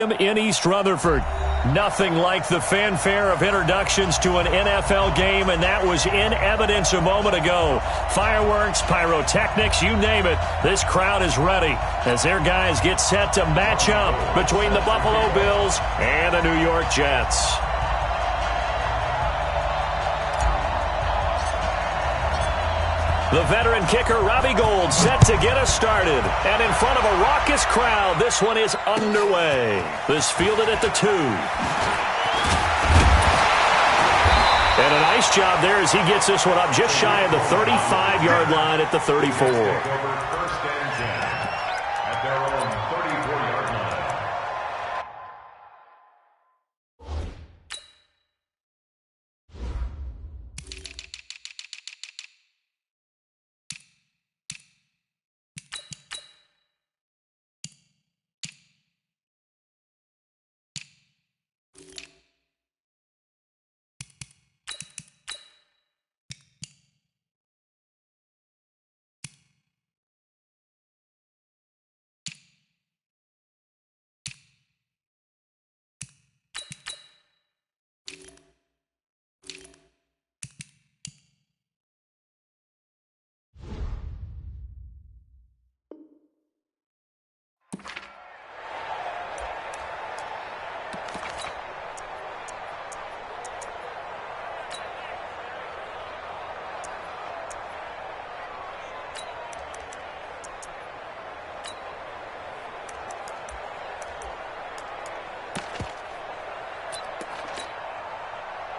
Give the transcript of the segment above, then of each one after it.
In East Rutherford. Nothing like the fanfare of introductions to an NFL game, and that was in evidence a moment ago. Fireworks, pyrotechnics, you name it. This crowd is ready as their guys get set to match up between the Buffalo Bills and the New York Jets. The veteran kicker, Robbie Gould, set to get us started. And in front of a raucous crowd, this one is underway. This fielded at the 2. And a nice job there as he gets this one up just shy of the 35-yard line at the 34.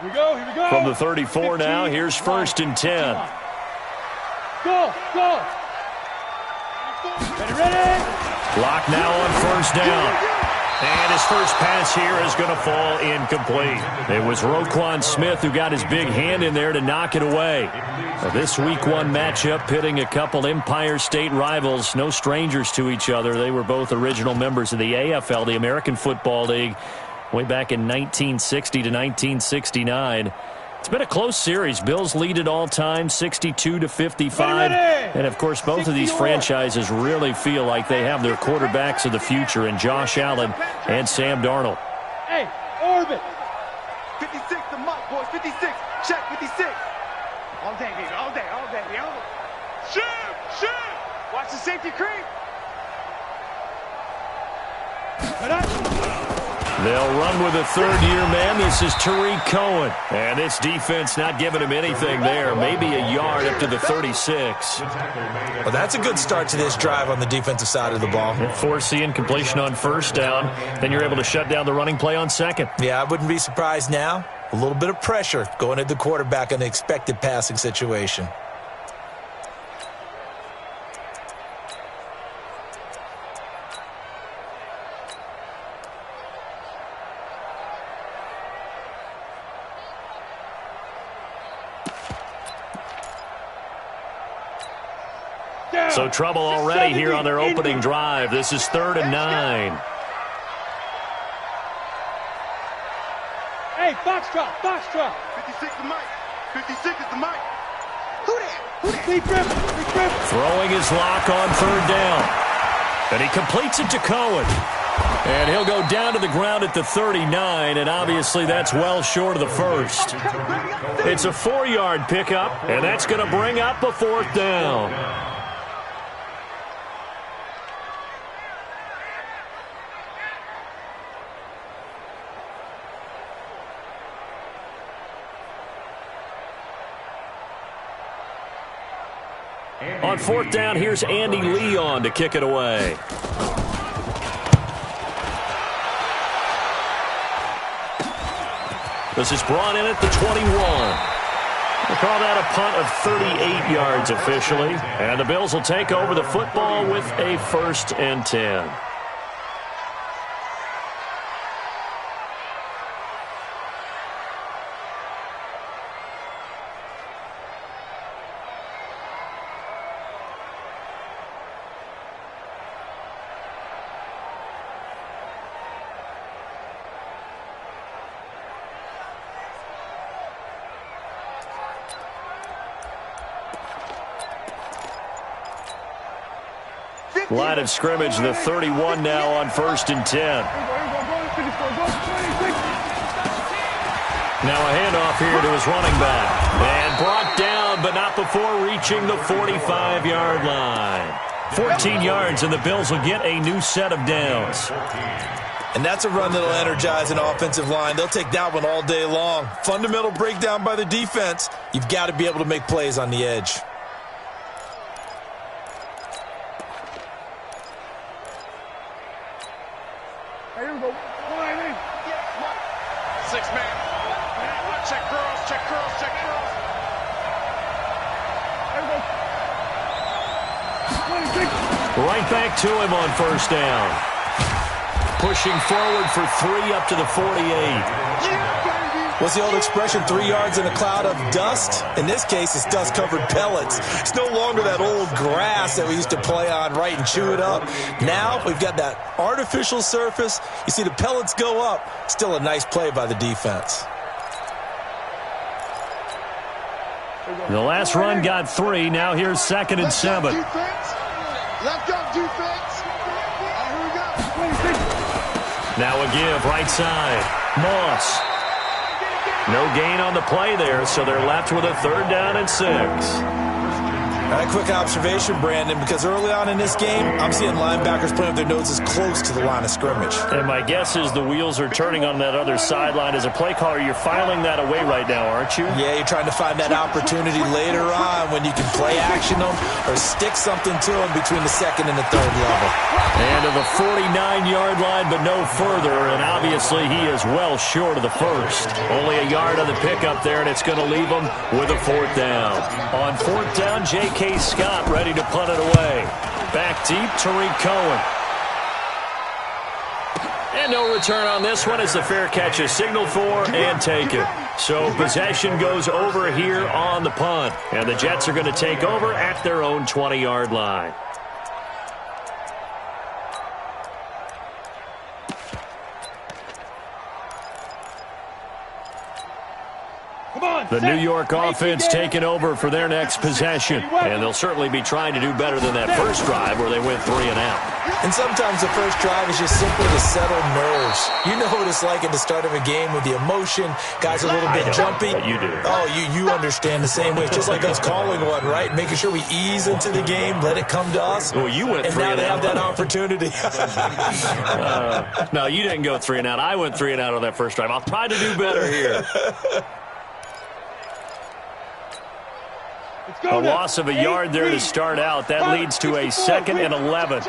Here we go. From the 34 now, here's 1st and 10. Go. Ready. Block now on 1st down. And his first pass here is going to fall incomplete. It was Roquan Smith who got his big hand in there to knock it away. This Week 1 matchup pitting a couple Empire State rivals, no strangers to each other. They were both original members of the AFL, the American Football League, way back in 1960 to 1969. It's been a close series. Bills lead it all time, 62-55. And, of course, both of these franchises really feel like they have their quarterbacks of the future in Josh Allen and Sam Darnold. Hey, orbit. 56, the mic, boys. 56. Check 56. All day, baby. All day, baby. Shoot. Watch the safety creep. They'll run with a third-year man. This is Tariq Cohen. And this defense not giving him anything there. Maybe a yard up to the 36. Well, that's a good start to this drive on the defensive side of the ball. Force the incompletion on 1st down. Then you're able to shut down the running play on 2nd. Yeah, I wouldn't be surprised now. A little bit of pressure going at the quarterback in an expected passing situation. So trouble already here on their opening drive. This is 3rd and 9. Hey, Foxtrot. 56 the mic. 56 is the mic. Who that? Big Griffin. Throwing his lock on 3rd down. And he completes it to Cohen. And he'll go down to the ground at the 39, and obviously that's well short of the 1st. It's a 4-yard pickup, and that's going to bring up a 4th down. On 4th down, here's Andy Leon to kick it away. This is brought in at the 21. We'll call that a punt of 38 yards officially. And the Bills will take over the football with a 1st and 10. Line of scrimmage, the 31 now on 1st and 10. Now a handoff here to his running back. And brought down, but not before reaching the 45-yard line. 14 yards, and the Bills will get a new set of downs. And that's a run that'll energize an offensive line. They'll take that one all day long. Fundamental breakdown by the defense. You've got to be able to make plays on the edge. Here we go. Six man. Check girls, check girls, check girls. Right back to him on first down. Pushing forward for 3 up to the 48. What's the old expression, 3 yards in a cloud of dust? In this case, it's dust-covered pellets. It's no longer that old grass that we used to play on, right, and chew it up. Now we've got that artificial surface. You see the pellets go up. Still a nice play by the defense. The last run got 3. Now here's 2nd and 7. Let's go, defense. Here we go. Now a give, right side. Moss. No gain on the play there, so they're left with a 3rd down and 6. A quick observation, Brandon, because early on in this game, I'm seeing linebackers playing with their noses close to the line of scrimmage. And my guess is the wheels are turning on that other sideline. As a play caller, you're filing that away right now, aren't you? Yeah, you're trying to find that opportunity later on when you can play action them or stick something to them between the 2nd and the 3rd level. And to the 49-yard line, but no further, and obviously he is well short of the 1st. Only a yard on the pickup there, and it's going to leave him with a 4th down. On 4th down, J.K. Scott ready to punt it away. Back deep, Tariq Cohen. And no return on this one as the fair catch is signaled for and taken. So possession goes over here on the punt. And the Jets are going to take over at their own 20-yard line. The New York offense taking over for their next possession. And they'll certainly be trying to do better than that first drive where they went 3 and out. And sometimes the first drive is just simply to settle nerves. You know what it's like at the start of a game with the emotion. Guys are a little bit jumpy. You do. Oh, you understand the same way. It's just like us calling one, right? Making sure we ease into the game, let it come to us. Well, you went 3 and and now they out. have that opportunity. No, you didn't go 3 and out. I went 3 and out on that first drive. I'll try to do better here. A loss of a yard there to start out. That leads to a 2nd and 11.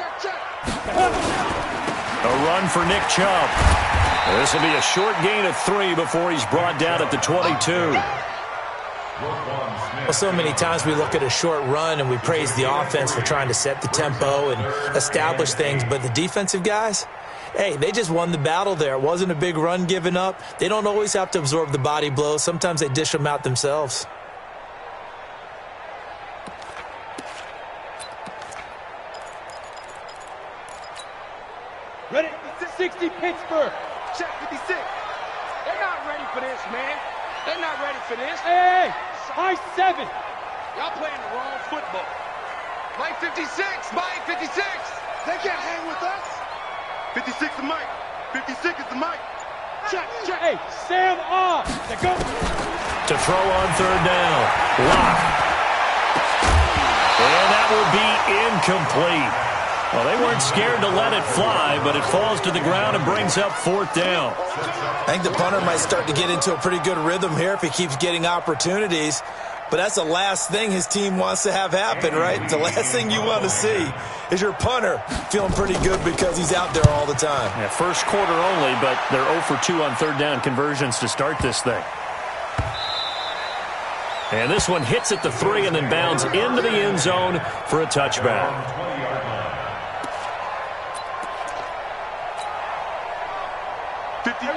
A run for Nick Chubb. This will be a short gain of 3 before he's brought down at the 22. Well, so many times we look at a short run and we praise the offense for trying to set the tempo and establish things, but the defensive guys, hey, they just won the battle there. It wasn't a big run given up. They don't always have to absorb the body blows. Sometimes they dish them out themselves. Ready? 60 Pittsburgh. Check 56. They're not ready for this, man. They're not ready for this. Hey, high 7. Y'all playing the wrong football. Mike 56, Mike 56. They can't hang with us. 56 is Mike. 56 is the Mike. Check, check. Hey, Sam off. Now go. To throw on 3rd down. Lock. And that will be incomplete. Well, they weren't scared to let it fly, but it falls to the ground and brings up 4th down. I think the punter might start to get into a pretty good rhythm here if he keeps getting opportunities. But that's the last thing his team wants to have happen, right? The last thing you want to see is your punter feeling pretty good because he's out there all the time. Yeah, first quarter only, but they're 0 for 2 on 3rd down conversions to start this thing. And this one hits at the 3 and then bounds into the end zone for a touchback.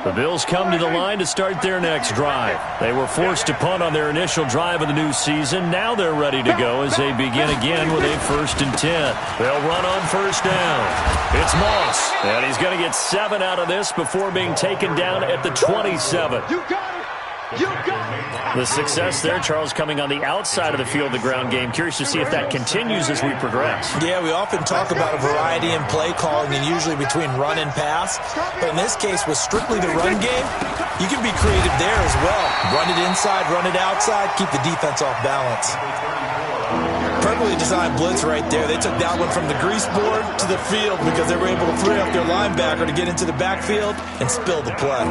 The Bills come to the line to start their next drive. They were forced to punt on their initial drive of the new season. Now they're ready to go as they begin again with a 1st and 10. They'll run on 1st down. It's Moss, and he's going to get 7 out of this before being taken down at the 27. You got it. The success there, Charles, coming on the outside of the field, the ground game. Curious to see if that continues as we progress. Yeah, we often talk about a variety in play calling and usually between run and pass. But in this case, with strictly the run game, you can be creative there as well. Run it inside, run it outside, keep the defense off balance. Perfectly designed blitz right there. They took that one from the grease board to the field because they were able to free up their linebacker to get into the backfield and spill the play.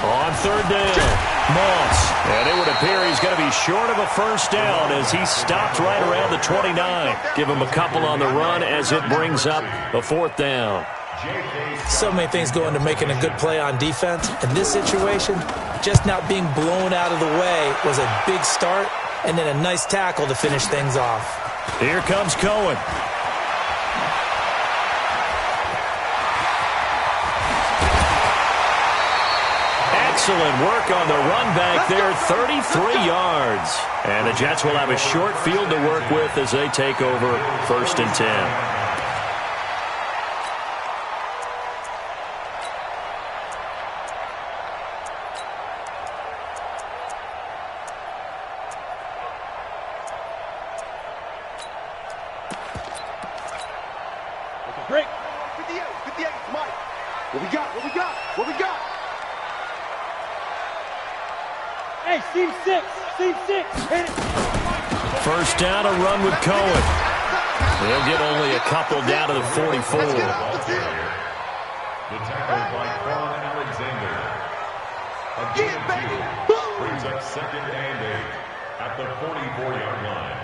On third down, Moss. And it would appear he's going to be short of a first down as he stopped right around the 29. Give him a couple on the run as it brings up a fourth down. So many things go into making a good play on defense. In this situation, just not being blown out of the way was a big start, and then a nice tackle to finish things off. Here comes Cohen. Excellent work on the run back there, 33 yards. And the Jets will have a short field to work with as they take over 1st and 10. Break. 58, Mike. What we got? What we got? Hey, seam 6. Hit it. First down, a run with Cohen. They'll get only a couple down to the 44. Let's get off the field. The tackle by Quan Alexander. Get it, baby. Boom. Brings up 2nd and 8 at the 44-yard line.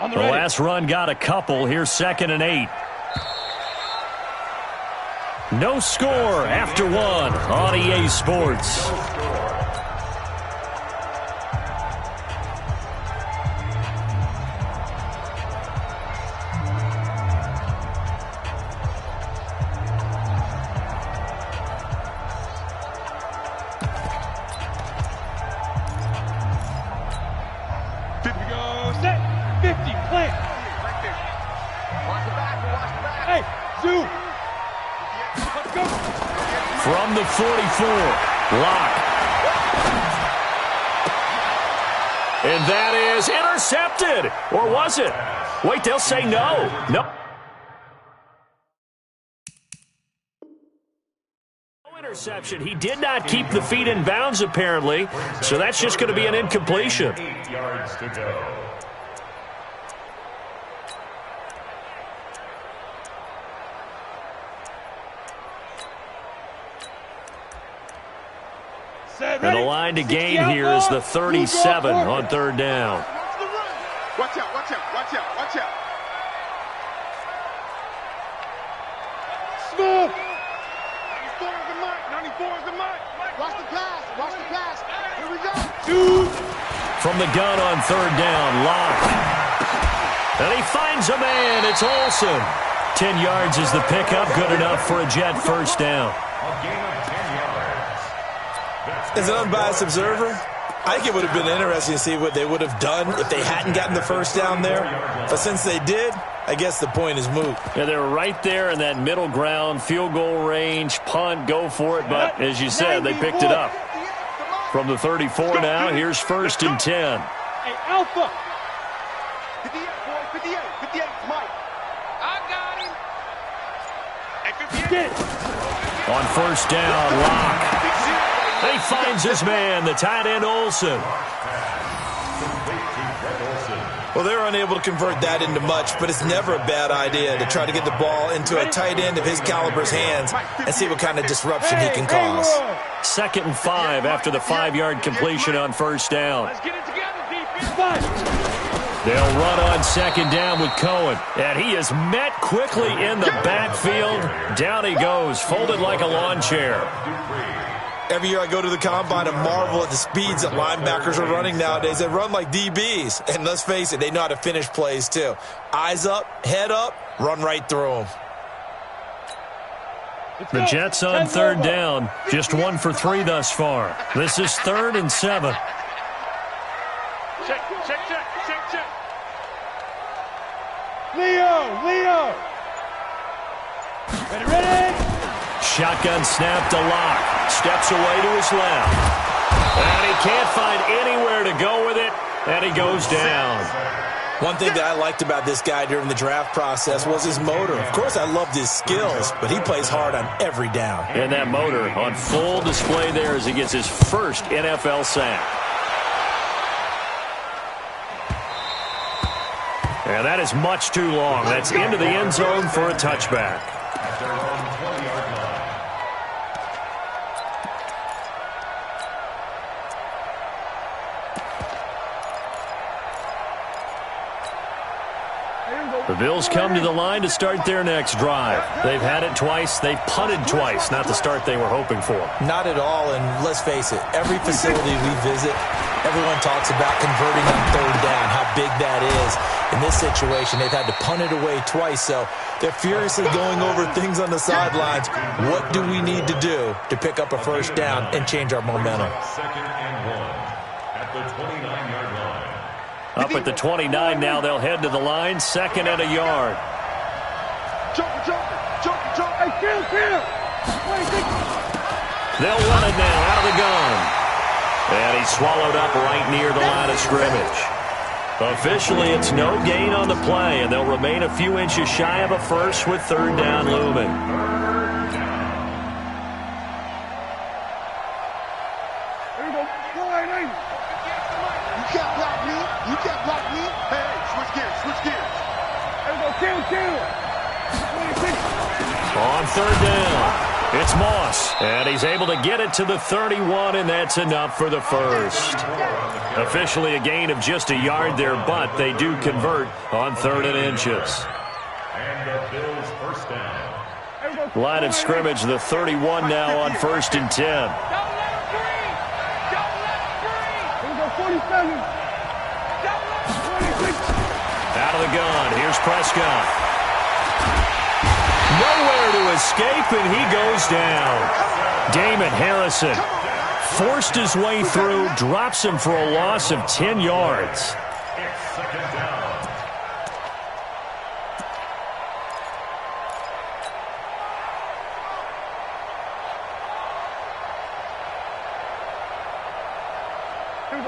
The last run got a couple. Here's 2nd and 8. No score after 1 on EA Sports. From the 44, Locke. And that is intercepted. Or was it? Wait, they'll say no. No. No interception. He did not keep the feet in bounds, apparently. So that's just going to be an incompletion. 8 yards to go. And the line to gain here is the 37 on 3rd down. Watch out. 94 is the mic. Watch the pass. Here we go. From the gun on 3rd down, Locke. And he finds a man. It's Olsen. 10 yards is the pickup. Good enough for a Jet first down. A gain of 10 yards. As an unbiased observer, I think it would have been interesting to see what they would have done if they hadn't gotten the first down there. But since they did, I guess the point is moot. Yeah, they were right there in that middle ground, field goal range, punt, go for it. But as you said, they picked it up. From the 34 now, here's 1st and 10. Hey, Alpha. 58, boy. 58, Mike. I got him. Hey, 58. Get it. On 1st down, Locke. And he finds his man, the tight end Olsen. Well, they were unable to convert that into much, but it's never a bad idea to try to get the ball into a tight end of his caliber's hands and see what kind of disruption he can cause. 2nd and 5 after the 5-yard completion on 1st down. Let's get it together, defense. They'll run on 2nd down with Cohen. And he is met quickly in the backfield. Down he goes, folded like a lawn chair. Every year I go to the combine and marvel at the speeds that linebackers are running nowadays. They run like DBs. And let's face it, they know how to finish plays too. Eyes up, head up, run right through them. The Jets on third down. Just 1 for 3 thus far. This is 3rd and 7. Check. Leo. Ready. Shotgun snap to Locke. Steps away to his left. And he can't find anywhere to go with it. And he goes down. One thing that I liked about this guy during the draft process was his motor. Of course, I loved his skills, but he plays hard on every down. And that motor on full display there as he gets his first NFL sack. And that is much too long. That's into the end zone for a touchback. The Bills come to the line to start their next drive. They've had it twice. They've punted twice. Not the start they were hoping for. Not at all, and let's face it, every facility we visit, everyone talks about converting on third down, how big that is. In this situation, they've had to punt it away twice, so they're furiously going over things on the sidelines. What do we need to do to pick up a first down and change our momentum? 2nd and 1 at the 29-yard line. Up at the 29 now, they'll head to the line, 2nd and a yard. Joker. Hey, kill. They'll run it now out of the gun. And he's swallowed up right near the line of scrimmage. Officially, it's no gain on the play, and they'll remain a few inches shy of a first with third down looming. You can't block me. Hey, switch gears. Kill. On third down, it's Moss, and he's able to get it to the 31, and that's enough for the first. Officially a gain of just a yard there, but they do convert on 3rd and inches. And the Bills first down. Line of scrimmage, the 31 now on 1st and 10. Don't let 47. Out of the gun, here's Prescott. Nowhere to escape, and he goes down. Damon Harrison forced his way through, drops him for a loss of 10 yards. It's 2nd down.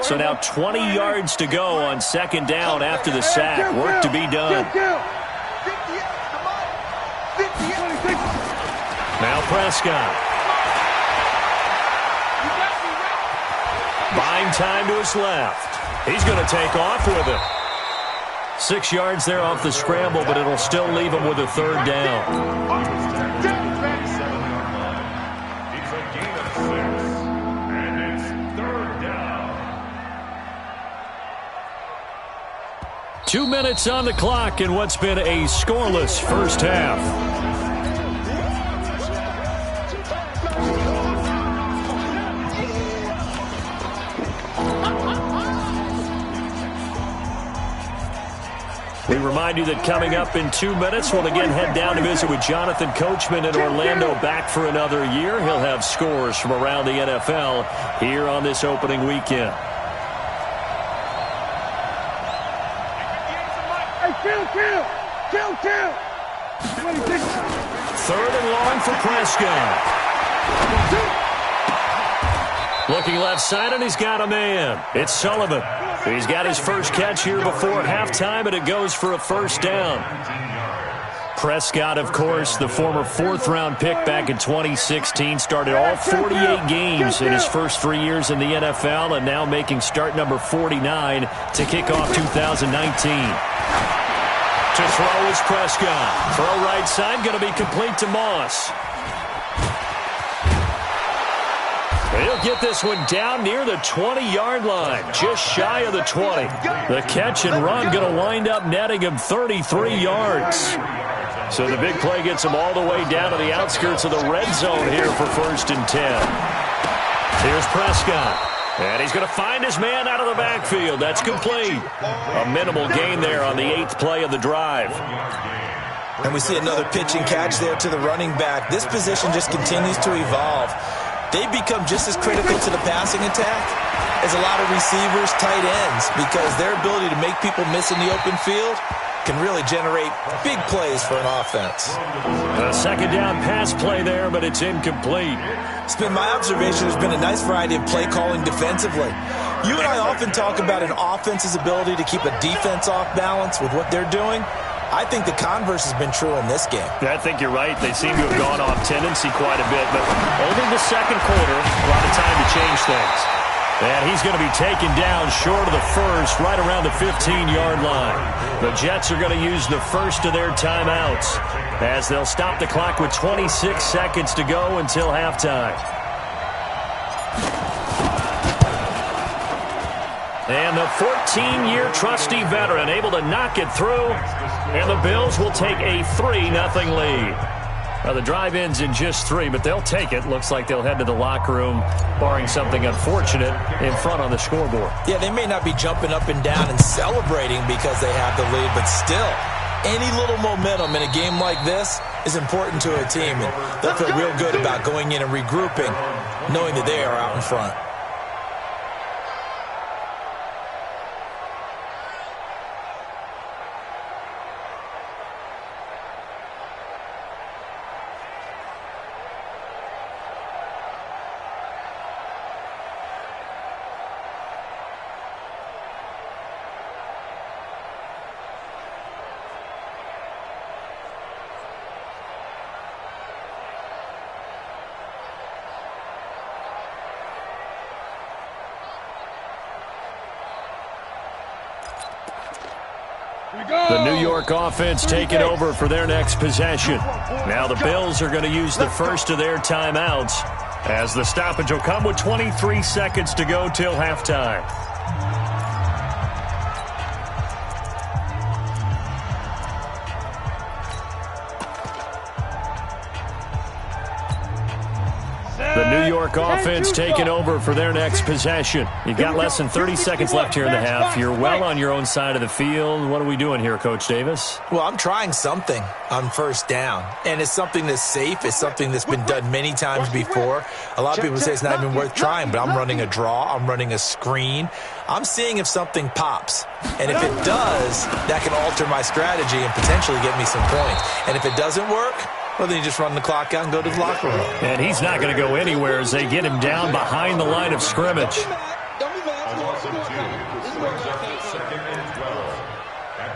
So now 20 yards to go on 2nd down after the sack. Work to be done. Now Prescott. Buying time to his left. He's going to take off with it. 6 yards there off the scramble, but it'll still leave him with a third down. It's a gain of 6, and it's 3rd down. 2 minutes on the clock in what's been a scoreless first half. We remind you that coming up in 2 minutes, we'll again head down to visit with Jonathan Coachman in Orlando, back for another year. He'll have scores from around the NFL here on this opening weekend. Kill. 3rd and long for Prescott. Looking left side, and he's got a man. It's Sullivan. He's got his first catch here before halftime, and it goes for a first down. Prescott, of course, the former 4th-round pick back in 2016, started all 48 games in his first 3 years in the NFL, and now making start number 49 to kick off 2019. To throw is Prescott. Throw right side, going to be complete to Moss. He'll get this one down near the 20-yard line, just shy of the 20. The catch and run going to wind up netting him 33 yards. So the big play gets him all the way down to the outskirts of the red zone here for 1st and 10. Here's Prescott. And he's going to find his man out of the backfield. That's complete. A minimal gain there on the 8th play of the drive. And we see another pitch and catch there to the running back. This position just continues to evolve. They've become just as critical to the passing attack as a lot of receivers, tight ends, because their ability to make people miss in the open field can really generate big plays for an offense. A second down pass play there, but it's incomplete. It's been my observation there's been a nice variety of play calling defensively. You and I often talk about an offense's ability to keep a defense off balance with what they're doing. I think the converse has been true in this game. I think you're right. They seem to have gone off tendency quite a bit, but only the second quarter, a lot of time to change things. And he's going to be taken down short of the first, right around the 15-yard line. The Jets are going to use the first of their timeouts as they'll stop the clock with 26 seconds to go until halftime. And the 14-year trusty veteran able to knock it through, and the Bills will take a 3-0 lead. Now, the drive ends in just 3, but they'll take it. Looks like they'll head to the locker room, barring something unfortunate, in front on the scoreboard. Yeah, they may not be jumping up and down and celebrating because they have the lead, but still, any little momentum in a game like this is important to a team, and they'll feel real good about going in and regrouping, knowing that they are out in front. The New York offense taking over for their next possession. Now the Bills are going to use the first of their timeouts as the stoppage will come with 23 seconds to go till halftime. The New York offense taking over for their next possession. You've got less than 30 seconds left here in the half. You're well on your own side of the field. What are we doing here, Coach Davis? Well, I'm trying something on first down, and it's something that's safe. It's something that's been done many times before. A lot of people say it's not even worth trying, but I'm running a draw. I'm running a screen. I'm seeing if something pops, and if it does, that can alter my strategy and potentially get me some points. And if it doesn't work, well, then you just run the clock out and go to the locker room. And he's not going to go anywhere as they get him down behind the line of scrimmage. At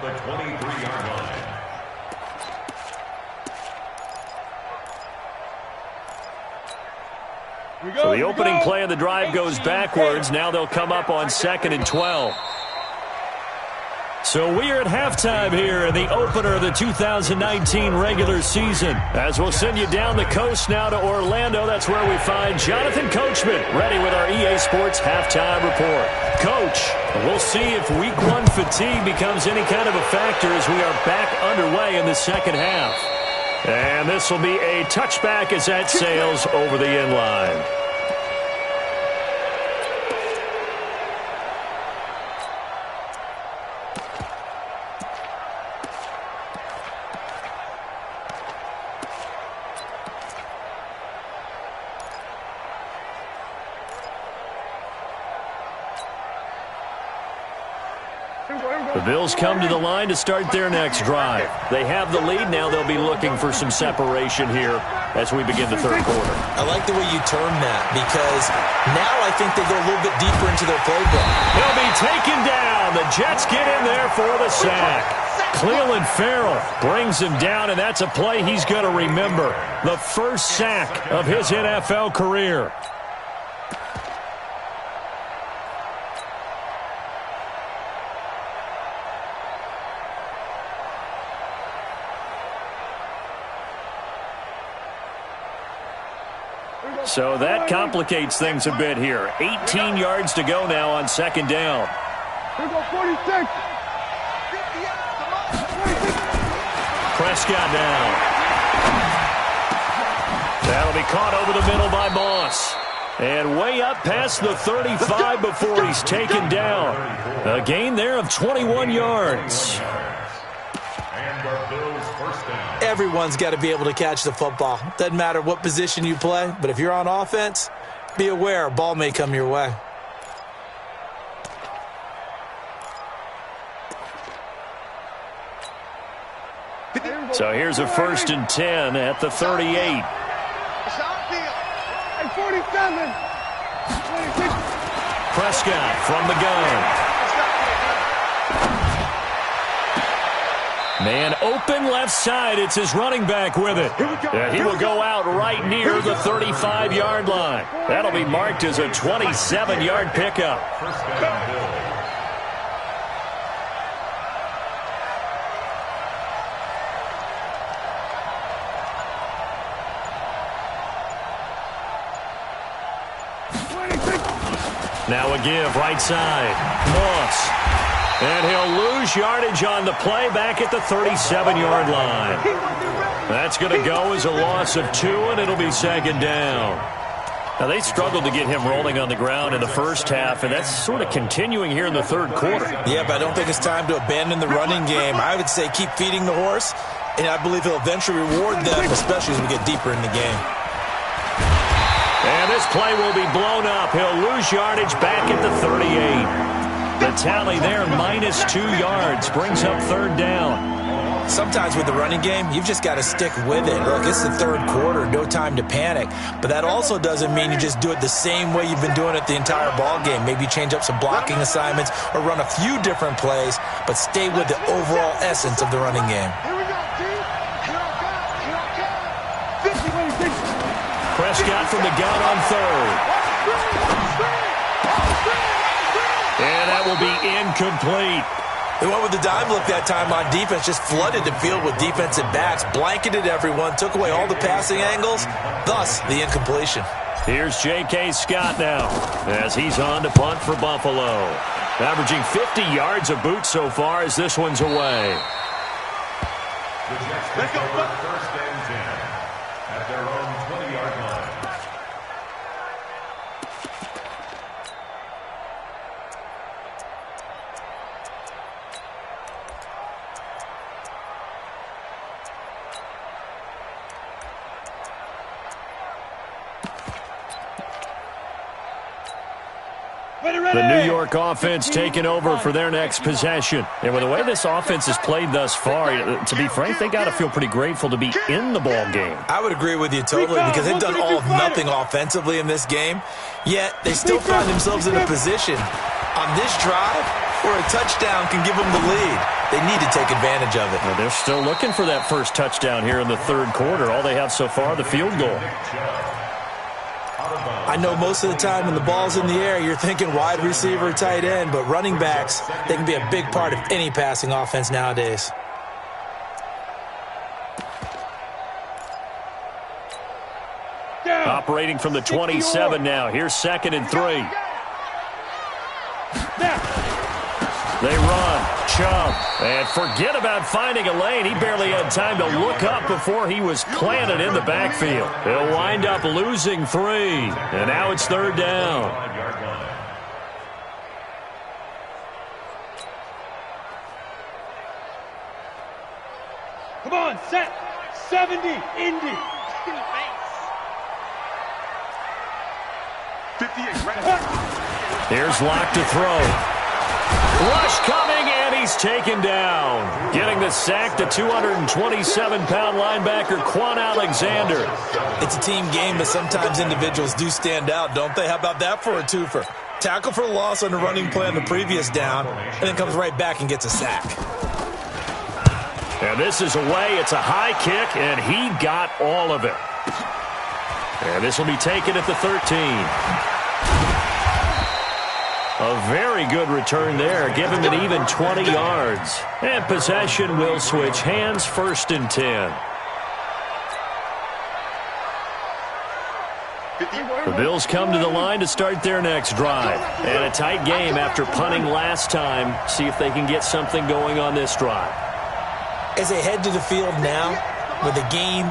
the 23-yard line. So the opening play of the drive goes backwards. Now they'll come up on 2nd and 12. So we are at halftime here in the opener of the 2019 regular season. As we'll send you down the coast now to Orlando, that's where we find Jonathan Coachman ready with our EA Sports halftime report. Coach, we'll see if Week 1 fatigue becomes any kind of a factor as we are back underway in the second half. And this will be a touchback as that sails over the end line. The Bills come to the line to start their next drive. They have the lead. Now they'll be looking for some separation here as we begin the third quarter. I like the way you term that because now I think they go a little bit deeper into their playbook. He'll be taken down. The Jets get in there for the sack. Cleveland Farrell brings him down, and that's a play he's going to remember. The first sack of his NFL career. So that complicates things a bit here. 18 yards to go now on second down. Here go 46. Prescott down. That'll be caught over the middle by Moss. And way up past the 35 before he's taken down. A gain there of 21 yards. And our Bills first down. Everyone's got to be able to catch the football. Doesn't matter what position you play, but if you're on offense, be aware a ball may come your way. So here's a 1st and 10 at the 38. 47. Prescott from the gun. Man open left side. It's his running back with it. He will go out right near the 35-yard line. That'll be marked as a 27-yard pickup. First down, Bills. Now a give right side. Moss. And he'll lose yardage on the play back at the 37-yard line. That's going to go as a loss of 2, and it'll be 2nd down. Now, they struggled to get him rolling on the ground in the first half, and that's sort of continuing here in the 3rd quarter. Yeah, but I don't think it's time to abandon the running game. I would say keep feeding the horse, and I believe he'll eventually reward them, especially as we get deeper in the game. And this play will be blown up. He'll lose yardage back at the 38. The tally there, -2 yards, brings up 3rd down. Sometimes with the running game, you've just got to stick with it. Look, it's the 3rd quarter, no time to panic. But that also doesn't mean you just do it the same way you've been doing it the entire ball game. Maybe change up some blocking assignments or run a few different plays, but stay with the overall essence of the running game. Prescott from the gun on 3rd. And that will be incomplete. They went with the dime look that time on defense, just flooded the field with defensive backs, blanketed everyone, took away all the passing angles, thus the incompletion. Here's J.K. Scott now as he's on to punt for Buffalo. Averaging 50 yards a boot so far as this one's away. The Jets pick up 1st and 10 at their own 20-yard line. The New York offense taking over for their next possession. And with the way this offense has played thus far, to be frank, they got to feel pretty grateful to be in the ball game. I would agree with you totally because they've done all of nothing offensively in this game, yet they still find themselves in a position on this drive where a touchdown can give them the lead. They need to take advantage of it. Well, they're still looking for that first touchdown here in the 3rd quarter. All they have so far, the field goal. I know most of the time when the ball's in the air, you're thinking wide receiver, tight end, but running backs, they can be a big part of any passing offense nowadays. Operating from the 27 now. Here's 2nd and 3. They run. Chubb. And forget about finding a lane. He barely had time to look up before he was planted in the backfield. He'll wind up losing 3. And now it's 3rd down. Come on, set. 70, Indy. 58, right. Here's Locke to throw. Rush coming, and he's taken down. Getting the sack, the 227-pound linebacker, Quan Alexander. It's a team game, but sometimes individuals do stand out, don't they? How about that for a twofer? Tackle for loss on the running play on the previous down, and then comes right back and gets a sack. And this is away. It's a high kick, and he got all of it. And this will be taken at the 13. A very good return there. Give him an even 20 yards. And possession will switch hands, 1st and 10. The Bills come to the line to start their next drive. And a tight game after punting last time. See if they can get something going on this drive. As they head to the field now, with the game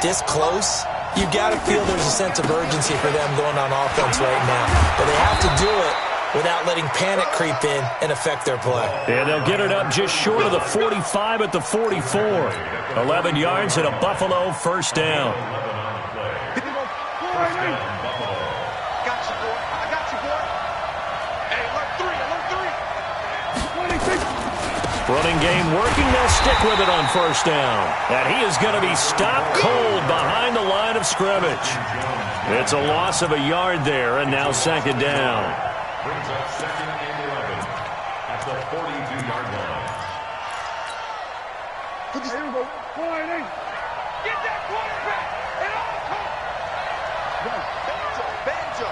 this close, You got to feel there's a sense of urgency for them going on offense right now. But they have to do it without letting panic creep in and affect their play. And they'll get it up just short of the 45 at the 44. 11 yards and a Buffalo first down. Running game working. They'll stick with it on first down. And he is going to be stopped cold behind the line of scrimmage. It's a loss of a yard there, and now second down. Brings up second and 11 at the 42-yard line. Here we go. Get that quarterback at all costs. Banjo.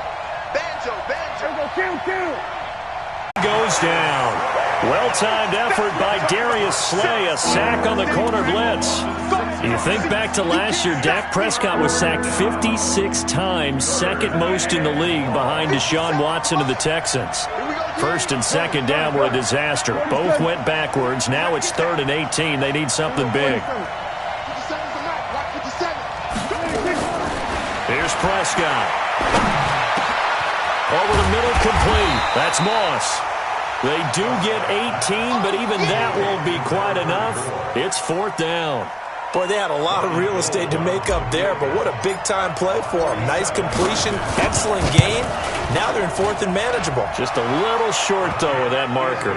Kill. Goes down. Well-timed effort by Darius Slay. A sack on the corner blitz. You think back to last year, Dak Prescott was sacked 56 times, second most in the league behind Deshaun Watson of the Texans. First and second down were a disaster. Both went backwards. Now it's 3rd and 18. They need something big. Here's Prescott. Over the middle, complete. That's Moss. They do get 18, but even that won't be quite enough. It's 4th down. Boy, they had a lot of real estate to make up there, but what a big-time play for them. Nice completion, excellent game. Now they're in 4th and manageable. Just a little short, though, of that marker.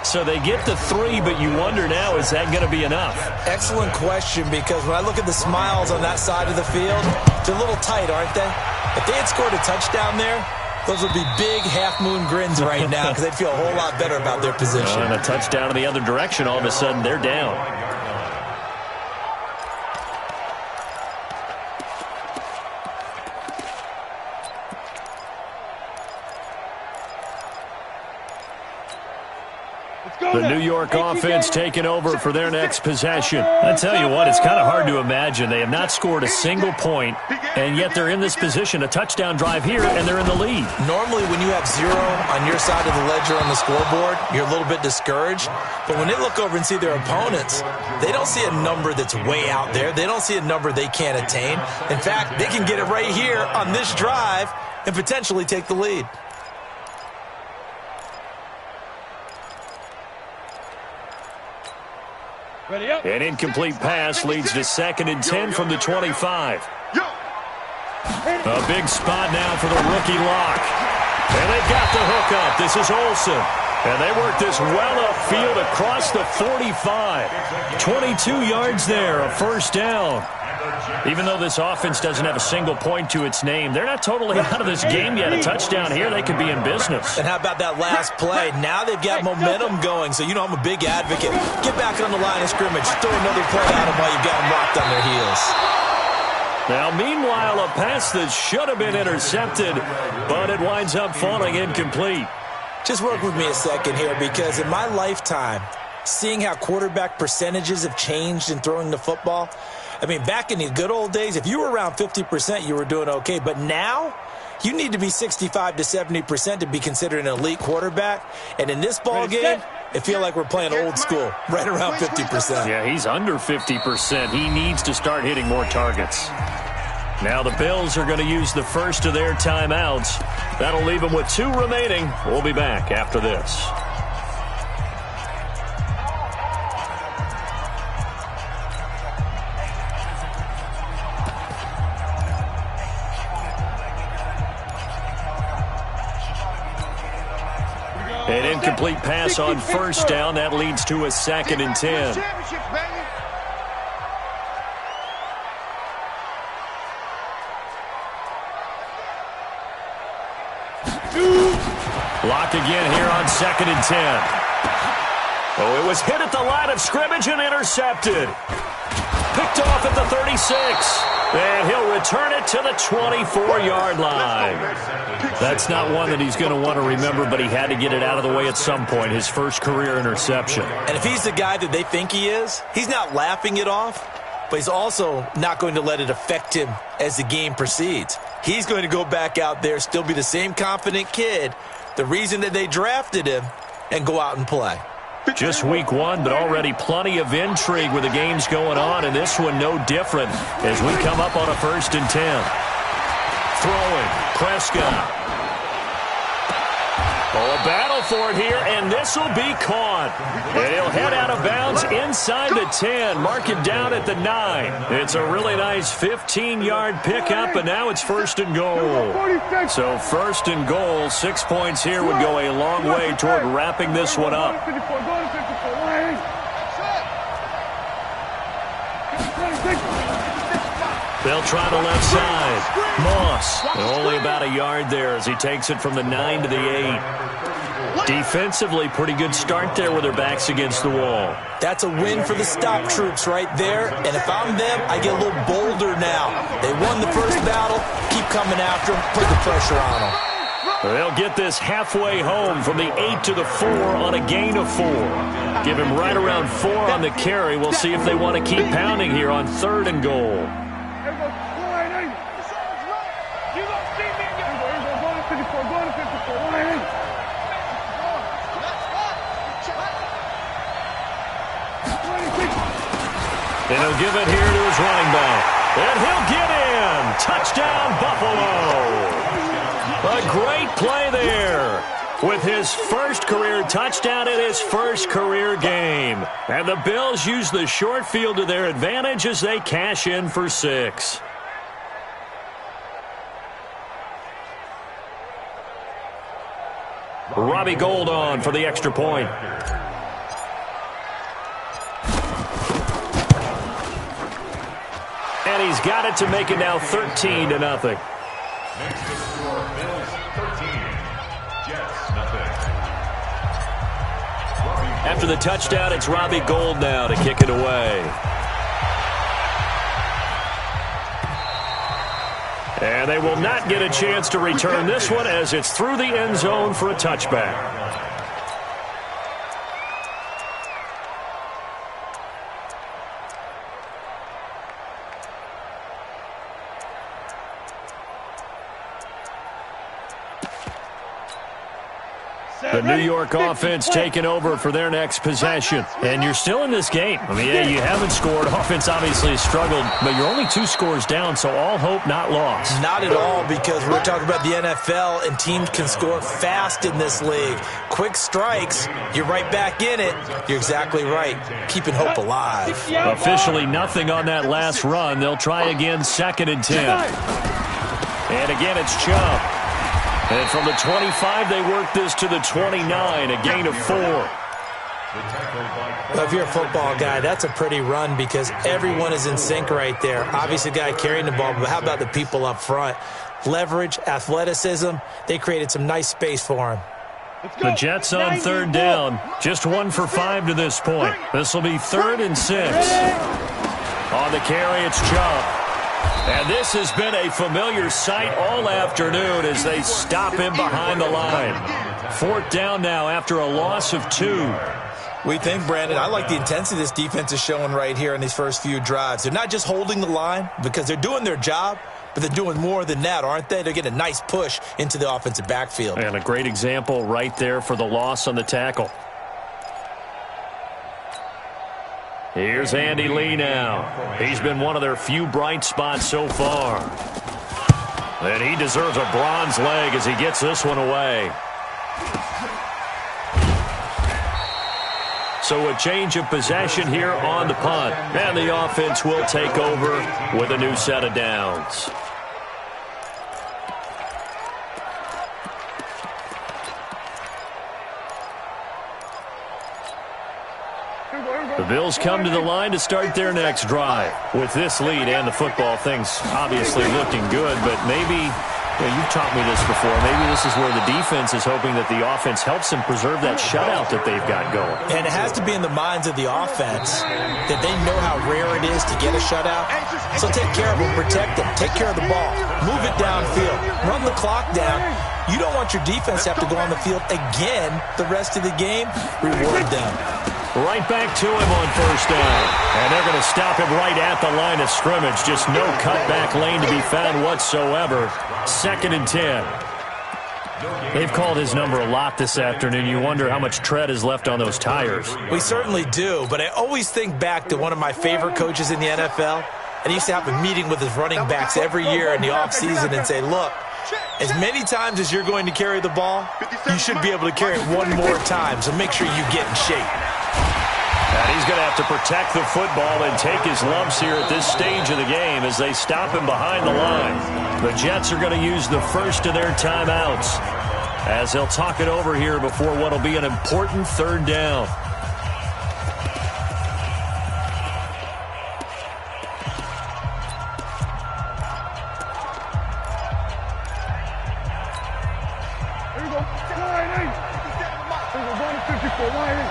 So they get the 3, but you wonder now, is that going to be enough? Excellent question, because when I look at the smiles on that side of the field, they're a little tight, aren't they? If they had scored a touchdown there, those would be big half-moon grins right now because they'd feel a whole lot better about their position. And a touchdown in the other direction, all of a sudden they're down. The New York offense taking over for their next possession. I tell you what, it's kind of hard to imagine. They have not scored a single point, and yet they're in this position. A touchdown drive here, and they're in the lead. Normally, when you have 0 on your side of the ledger on the scoreboard, you're a little bit discouraged. But when they look over and see their opponents, they don't see a number that's way out there. They don't see a number they can't attain. In fact, they can get it right here on this drive and potentially take the lead. An incomplete pass leads to 2nd and 10 from the 25. A big spot now for the rookie lock. And they've got the hook up. This is Olsen. And they work this well upfield across the 45. 22 yards there, a first down. Even though this offense doesn't have a single point to its name, they're not totally out of this game yet. A touchdown here, they could be in business. And how about that last play? Now they've got momentum going, so you know I'm a big advocate. Get back on the line of scrimmage. Throw another play at them while you've got them locked on their heels. Now, meanwhile, a pass that should have been intercepted, but it winds up falling incomplete. Just work with me a second here, because in my lifetime, seeing how quarterback percentages have changed in throwing the football, I mean, back in the good old days, if you were around 50%, you were doing okay. But now, you need to be 65 to 70% to be considered an elite quarterback. And in this ball game, it feels like we're playing old school, right around 50%. Yeah, he's under 50%. He needs to start hitting more targets. Now the Bills are going to use the first of their timeouts. That'll leave them with 2 remaining. We'll be back after this. An incomplete pass on first down. That leads to a 2nd and 10. Lock again here on 2nd and 10. Oh, it was hit at the line of scrimmage and intercepted. Picked off at the 36. And he'll return it to the 24-yard line. That's not one that he's going to want to remember, but he had to get it out of the way at some point, his first career interception. And if he's the guy that they think he is, he's not laughing it off, but he's also not going to let it affect him as the game proceeds. He's going to go back out there, still be the same confident kid, the reason that they drafted him, and go out and play. Just week one, but already plenty of intrigue with the games going on, and this one no different as we come up on a 1st and 10. Throwing, Prescott. Oh, a battle for it here, and this will be caught. And he'll head out of bounds inside the 10, mark it down at the 9. It's a really nice 15-yard pickup, and now it's 1st and goal. So 1st and goal, 6 points here would go a long way toward wrapping this one up. They'll try the left side. Moss, only about a yard there as he takes it from the 9 to the 8. Defensively, pretty good start there with their backs against the wall. That's a win for the stop troops right there. And if I'm them, I get a little bolder now. They won the first battle. Keep coming after them. Put the pressure on them. They'll get this halfway home from the 8 to the 4 on a gain of 4. Give him right around 4 on the carry. We'll see if they want to keep pounding here on 3rd and goal. And he'll give it here to his running back. And he'll get in. Touchdown, Buffalo. A great play there with his first career touchdown in his first career game. And the Bills use the short field to their advantage as they cash in for 6. Robbie Gould on for the extra point. And he's got it to make it now 13-0. Next to score, Bills 13, Jets nothing. After the touchdown, it's Robbie Gould now to kick it away. And they will not get a chance to return this one as it's through the end zone for a touchback. The New York offense taking over for their next possession. And you're still in this game. I mean, yeah, you haven't scored. Offense obviously has struggled, but you're only 2 scores down, so all hope not lost. Not at all, because we're talking about the NFL, and teams can score fast in this league. Quick strikes, you're right back in it. You're exactly right. Keeping hope alive. Officially nothing on that last run. They'll try again, 2nd and 10. And again, it's Chubb. And from the 25, they work this to the 29, a gain of 4. Well, if you're a football guy, that's a pretty run because everyone is in sync right there. Obviously, the guy carrying the ball, but how about the people up front? Leverage, athleticism, they created some nice space for him. The Jets on 3rd down, just 1 for 5 to this point. This will be 3rd and 6. On the carry, it's Chubb. And this has been a familiar sight all afternoon as they stop him behind the line. 4th down now after a loss of 2. We think, Brandon, I like the intensity this defense is showing right here in these first few drives. They're not just holding the line because they're doing their job, but they're doing more than that, aren't they? They're getting a nice push into the offensive backfield. And a great example right there for the loss on the tackle. Here's Andy Lee now. He's been one of their few bright spots so far. And he deserves a bronze leg as he gets this one away. So a change of possession here on the punt. And the offense will take over with a new set of downs. The Bills come to the line to start their next drive. With this lead and the football, things obviously looking good, but maybe, you've taught me this before, maybe this is where the defense is hoping that the offense helps them preserve that shutout that they've got going. And it has to be in the minds of the offense that they know how rare it is to get a shutout. So take care of them, protect them, take care of the ball, move it downfield, run the clock down. You don't want your defense to have to go on the field again the rest of the game. Reward them. Right back to him on 1st down. And they're going to stop him right at the line of scrimmage. Just no cutback lane to be found whatsoever. 2nd and 10. They've called his number a lot this afternoon. You wonder how much tread is left on those tires. We certainly do, but I always think back to one of my favorite coaches in the NFL, and he used to have a meeting with his running backs every year in the offseason and say, look, as many times as you're going to carry the ball, you should be able to carry it one more time, so make sure you get in shape. And he's going to have to protect the football and take his lumps here at this stage of the game as they stop him behind the line. The Jets are going to use the first of their timeouts as they'll talk it over here before what will be an important third down. Here we go. Wide in. Here we go. Going to 54. Wide in.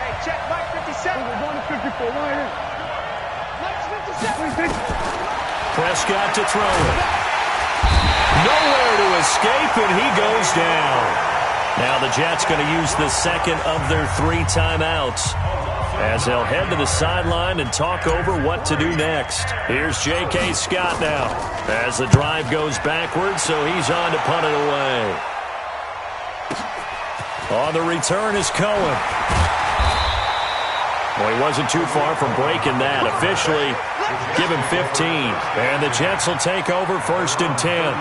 Hey, check Mike 57. Here we go. Going to 54. Wide in. Mike's 57. Prescott to throw it. Nowhere to escape, and he goes down. Now the Jets going to use the second of their 3 timeouts as they'll head to the sideline and talk over what to do next. Here's J.K. Scott now as the drive goes backwards, so he's on to punt it away. On the return is Cohen. Well, he wasn't too far from breaking that. Officially, give him 15. And the Jets will take over 1st and 10.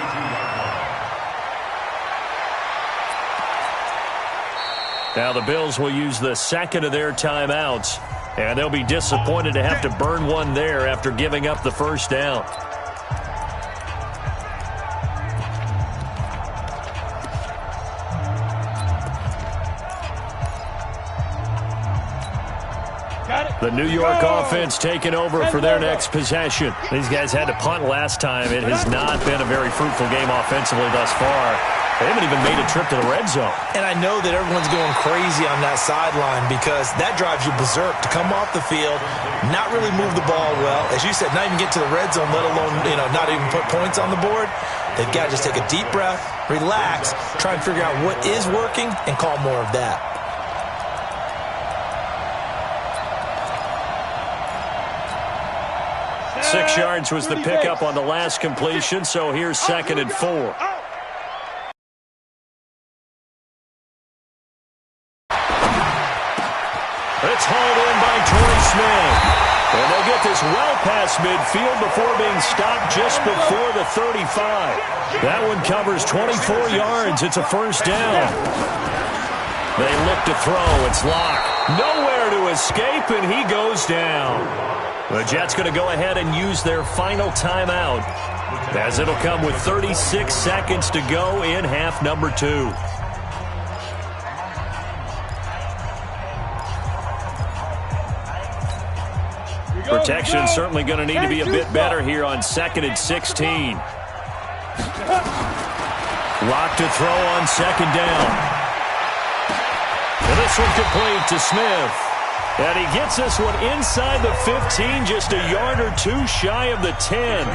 Now the Bills will use the second of their timeouts, and they'll be disappointed to have to burn one there after giving up the first down. The New York offense taking over for their next possession. These guys had to punt last time. It has not been a very fruitful game offensively thus far. They haven't even made a trip to the red zone. And I know that everyone's going crazy on that sideline because that drives you berserk to come off the field, not really move the ball well. As you said, not even get to the red zone, let alone, not even put points on the board. They've got to just take a deep breath, relax, try and figure out what is working, and call more of that. Six yards was the pickup on the last completion, so here's 2nd and 4. It's hauled in by Torrey Smith. And they'll get this well past midfield before being stopped just before the 35. That one covers 24 yards. It's a first down. They look to throw. It's locked. Nowhere to escape, and he goes down. The Jets going to go ahead and use their final timeout as it'll come with 36 seconds to go in half number 2. Protection certainly going to need to be a bit better here on 2nd and 16. Lock to throw on 2nd down. And this one complete to Smith. And he gets this one inside the 15, just a yard or 2 shy of the 10.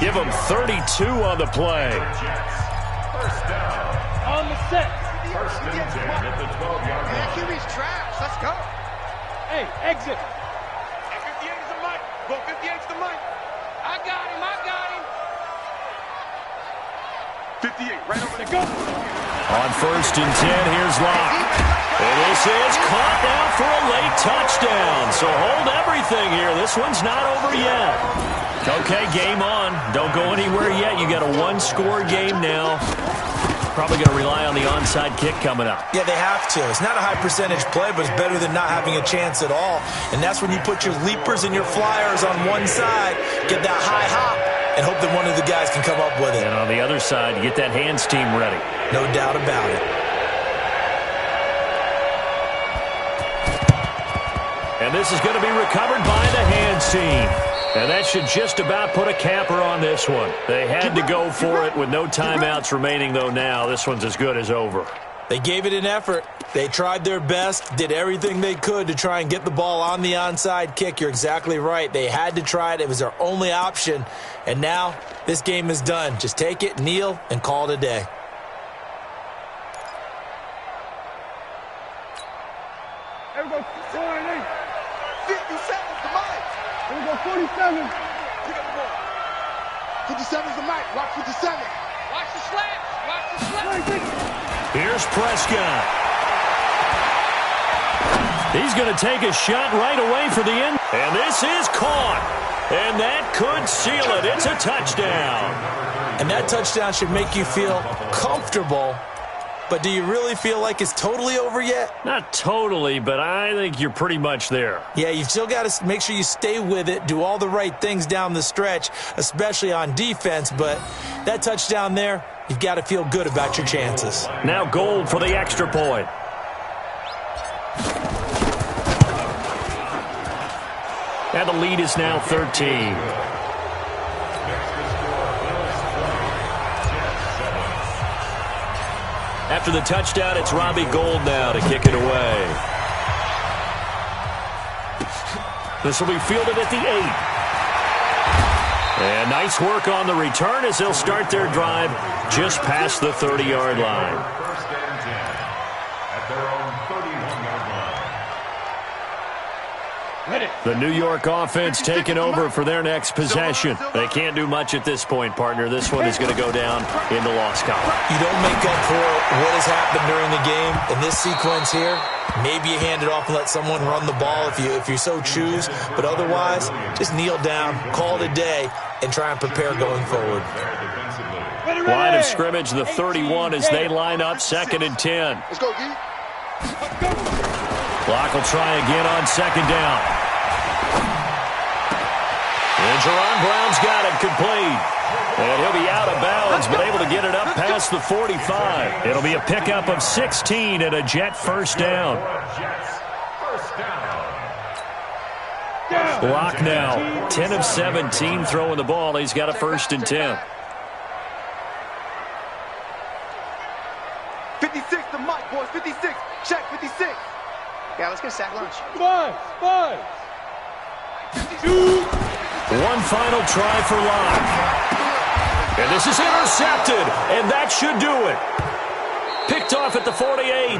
Give him 32 on the play. On the set. 1st and 10 at the 12-yard line. QB's trash. Let's go. Hey, exit. 58's the mic. Go 58's the mic. I got him. 58, right over there. Go. On 1st and 10, here's Locke. And this is caught now for a late touchdown. So hold everything here. This one's not over yet. Okay, game on. Don't go anywhere yet. You got a 1-score game now. Probably going to rely on the onside kick coming up. Yeah, they have to. It's not a high percentage play, but it's better than not having a chance at all. And that's when you put your leapers and your flyers on one side, get that high hop, and hope that one of the guys can come up with it. And on the other side, you get that hands team ready. No doubt about it. And this is going to be recovered by the hands team. And that should just about put a capper on this one. They had to go for it with no timeouts remaining, though now. This one's as good as over. They gave it an effort. They tried their best, did everything they could to try and get the ball on the onside kick. You're exactly right. They had to try it. It was their only option. And now this game is done. Just take it, kneel, and call it a day. Here we go. 48. 57's the mic. Here we go. 47. Pick up the ball. 57's the mic. Watch 57. Watch the slaps. Watch the slaps. Here's Prescott. He's going to take a shot right away for the end. And this is caught. And that could seal it. It's a touchdown. And that touchdown should make you feel comfortable. But do you really feel like it's totally over yet? Not totally, but I think you're pretty much there. Yeah, you've still got to make sure you stay with it, do all the right things down the stretch, especially on defense. But that touchdown there, you've got to feel good about your chances. Now Gold for the extra point. And the lead is now 13. After the touchdown, it's Robbie Gould now to kick it away. This will be fielded at the 8. And nice work on the return as they'll start their drive just past the 30-yard line. First and 10 at their own 31-yard line. The New York offense taking over for their next possession. They can't do much at this point, partner. This one is going to go down in the loss column. You don't make up for what has happened during the game. In this sequence here, maybe you hand it off and let someone run the ball if you so choose. But otherwise, just kneel down, call it a day, and try and prepare going forward. Line of scrimmage, the 31 as they line up 2nd and 10. Let's go, G. Clock will try again on 2nd down. And Jerron Brown's got it complete. And he'll be out of bounds, but able to get it up past the 45. It'll be a pickup of 16 and a Jet first down. Block now, 10 of 17 throwing the ball. He's got a 1st and 10. 56 to Mike, boys. 56. Check 56. Yeah, let's get a sack lunch. Five. One final try for Locke. And this is intercepted, and that should do it. Picked off at the 48.